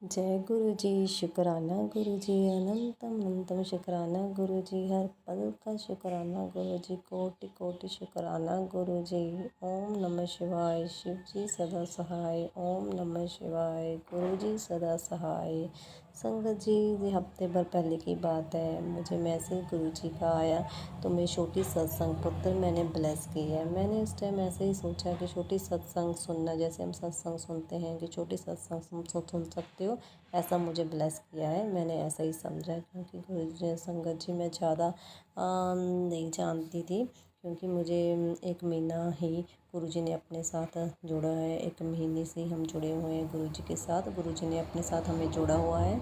जय गुरु जी, शुक्राना गुरु जी, अनंतम अनंतम शुक्राना गुरु जी, हर पल का शुक्राना गुरु जी, कोटि कोटि शुक्राना गुरु जी। ओम नमः शिवाय, शिव जी सदा सहाय। ओम नमः शिवाय, गुरु जी सदा सहाय। संगत जी, ये हफ्ते भर पहले की बात है, मुझे मैसेज गुरु जी का आया तो मैं छोटी सत्संग पुत्र मैंने ब्लेस की है। मैंने उस टाइम ऐसे ही सोचा कि छोटी सत्संग सुनना, जैसे हम सत्संग सुनते हैं कि छोटी सत्संग सुन सकते हो, ऐसा मुझे ब्लेस किया है। मैंने ऐसा ही समझा, क्योंकि गुरु जी संगत जी मैं ज़्यादा नहीं जानती थी, क्योंकि मुझे 1 महीना ही गुरुजी ने अपने साथ जोड़ा है। 1 महीने से हम जुड़े हुए हैं गुरुजी के साथ। गुरुजी ने अपने साथ हमें जोड़ा हुआ है।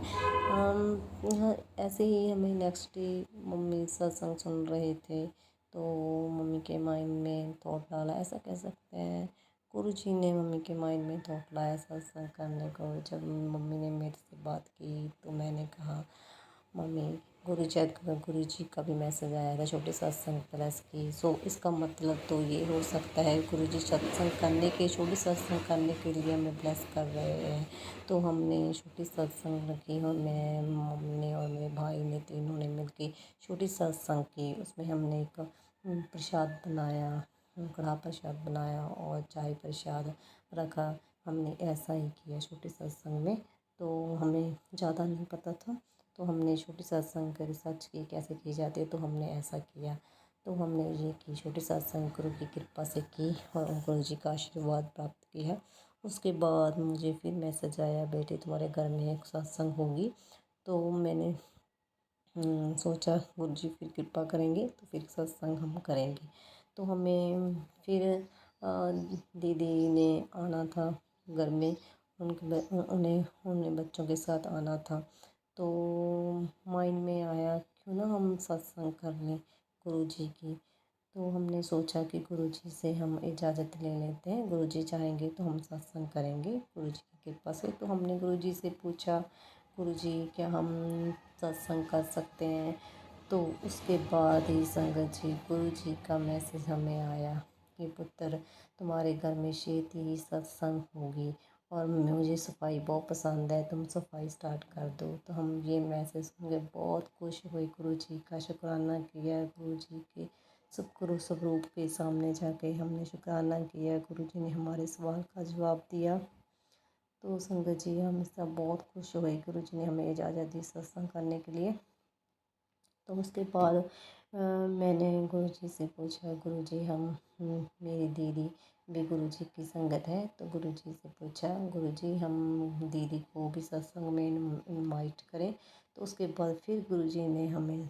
यहाँ ऐसे ही हमें नेक्स्ट डे मम्मी सत्संग सुन रहे थे, तो मम्मी के माइंड में थॉट डाला, ऐसा कह सकते हैं गुरुजी ने मम्मी के माइंड में थॉट लाया सत्संग करने को। जब मम्मी ने मेरे से बात की तो मैंने कहा, मम्मी गुरुजी का भी मैसेज आया था छोटे सत्संग प्लस की, सो इसका मतलब तो ये हो सकता है गुरुजी सत्संग करने के, छोटी सत्संग करने के लिए हमें ब्लेस कर रहे हैं। तो हमने छोटी सत्संग रखी और मैं, मम्मी ने और मेरे भाई ने, तीनों ने मिलके छोटी सत्संग की। उसमें हमने एक प्रसाद बनाया, कढ़ा प्रसाद बनाया और चाय प्रसाद रखा। हमने ऐसा ही किया छोटे सत्संग में। तो हमें ज़्यादा नहीं पता था, तो हमने छोटी सत्संग की रिसर्च की कैसे की जाती है, तो हमने ऐसा किया। तो हमने ये की छोटी सत्संग गुरु की कृपा से की और गुरु जी का आशीर्वाद प्राप्त किया। उसके बाद मुझे फिर मैसेज आया, बेटे तुम्हारे घर में एक सत्संग होगी। तो मैंने सोचा गुरु जी फिर कृपा करेंगे तो फिर सत्संग हम करेंगे। तो हमें फिर दीदी ने आना था घर में, उन्हें बच्चों के साथ आना था। तो माइंड में आया क्यों ना हम सत्संग कर लें गुरु जी की। तो हमने सोचा कि गुरु जी से हम इजाज़त ले लेते हैं, गुरु जी चाहेंगे तो हम सत्संग करेंगे गुरु जी की कृपा से। तो हमने गुरु जी से पूछा, गुरु जी क्या हम सत्संग कर सकते हैं। तो उसके बाद ही संगत जी गुरु जी का मैसेज हमें आया कि पुत्र तुम्हारे घर में छेती ही सत्संग होगी और मुझे सफाई बहुत पसंद है, तुम सफाई स्टार्ट कर दो। तो हम ये मैसेज सुन के बहुत खुश हुए, गुरु जी का शुक्राना किया। गुरु जी के गुरु स्वरूप के सामने जाके हमने शुक्राना किया, गुरु जी ने हमारे सवाल का जवाब दिया। तो संगत जी हम सब बहुत खुश हुए, गुरु जी ने हमें इजाज़त दी सत्संग करने के लिए। तो उसके बाद मैंने गुरु जी से पूछा, गुरु जी मेरी दीदी भी गुरु जी की संगत है, तो गुरु जी से पूछा, गुरु जी हम दीदी को भी सत्संग में इनवाइट करें। तो उसके बाद फिर गुरु जी ने हमें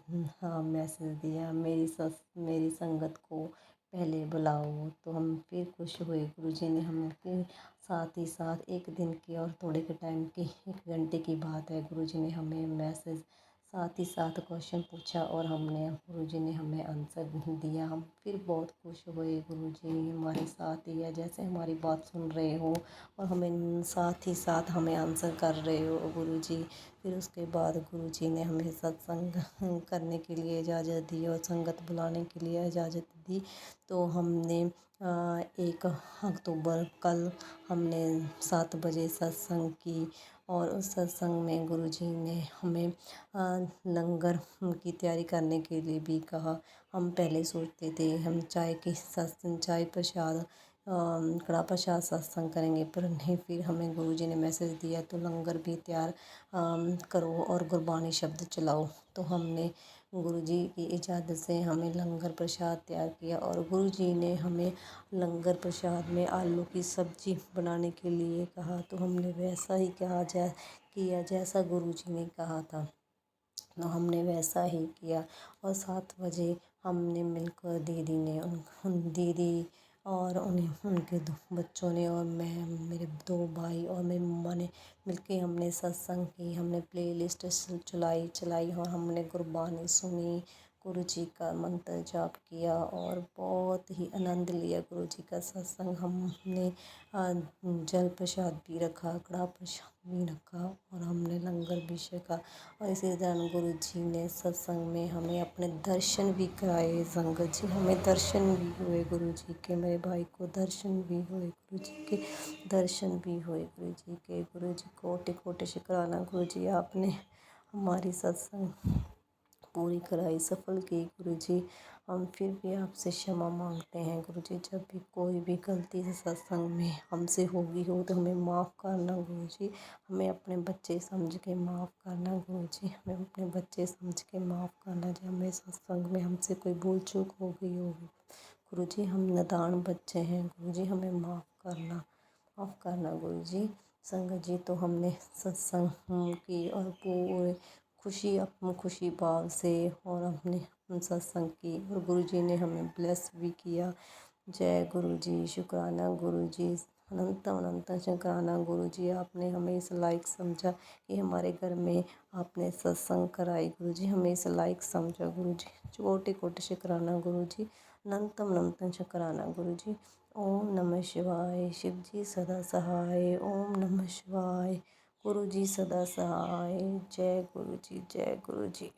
मैसेज दिया, मेरी संगत को पहले बुलाओ। तो हम फिर खुश हुए, गुरु जी ने हमें फिर साथ ही साथ 1 दिन की और थोड़े के टाइम की 1 घंटे की बात है, गुरु जी ने हमें मैसेज साथ ही साथ क्वेश्चन पूछा और गुरुजी ने हमें आंसर दिया। हम फिर बहुत खुश हुए, गुरुजी हमारे साथ ही है, जैसे हमारी बात सुन रहे हो और हमें साथ ही साथ हमें आंसर कर रहे हो गुरुजी। फिर उसके बाद गुरुजी ने हमें सत्संग करने के लिए इजाज़त दी और संगत बुलाने के लिए इजाज़त दी। तो हमने 1 अक्टूबर कल हमने 7 बजे सत्संग की और उस सत्संग में गुरुजी ने हमें लंगर की तैयारी करने के लिए भी कहा। हम पहले सोचते थे हम चाय प्रसाद कढ़ा प्रसाद सत्संग करेंगे, पर नहीं, फिर हमें गुरुजी ने मैसेज दिया तो लंगर भी तैयार करो और गुरबानी शब्द चलाओ। तो हमने गुरुजी की इजाज़त से हमें लंगर प्रसाद तैयार किया और गुरुजी ने हमें लंगर प्रसाद में आलू की सब्ज़ी बनाने के लिए कहा। तो हमने वैसा ही किया जैसा गुरुजी ने कहा था, तो हमने वैसा ही किया। और 7 बजे हमने मिलकर दीदी और उनके 2 बच्चों ने और मैं, मेरे 2 भाई और मेरी मम्मा ने मिलके हमने सत्संग की। हमने प्लेलिस्ट चलाई और हमने गुरबानी सुनी, गुरु जी का मंत्र जाप किया और बहुत ही आनंद लिया गुरु जी का सत्संग। हमने जल प्रसाद भी रखा, कढ़ा प्रसाद भी रखा और हमने लंगर भी छका। और इसी दौरान गुरु जी ने सत्संग में हमें अपने दर्शन भी कराए। संगत जी, हमें दर्शन भी हुए गुरु जी के, मेरे भाई को दर्शन भी हुए गुरु जी के, दर्शन भी हुए गुरु जी के। गुरु जी कोटि कोटि शुक्राना गुरु जी, आपने हमारी सत्संग पूरी कराई, सफल की गुरु जी। हम फिर भी आपसे क्षमा मांगते हैं गुरु जी। जब भी कोई भी गलती से सत्संग में हमसे होगी हो तो हमें माफ़ करना गुरु जी। हमें अपने बच्चे समझ के माफ़ करना गुरु जी। हमें अपने बच्चे समझ के माफ़ करना जी। हमें सत्संग में हमसे कोई भूल चूक हो गई होगी गुरु जी, हम नादान बच्चे हैं गुरु जी, हमें माफ़ करना गुरु जी। संगत जी, तो हमने सत्संग की और पूरे खुशी भाव से और हमने सत्संग की और गुरु जी ने हमें ब्लेस भी किया। जय गुरु जी, शुक्राना गुरु जी, अनंत अनंत शुक्राना गुरु जी। आपने हमें इस लायक समझा कि हमारे घर में आपने सत्संग कराई गुरु जी, हमें इस लायक समझा गुरु जी। कोटि कोटि शुक्राना गुरु जी, अनंत अनंत शुक्राना गुरु जी। ओम नमः शिवाय। शिव जी सदा सहाय। ओम नमः शिवाय। गुरु जी सदा सहाय। जय गुरु जी, जय गुरु जी।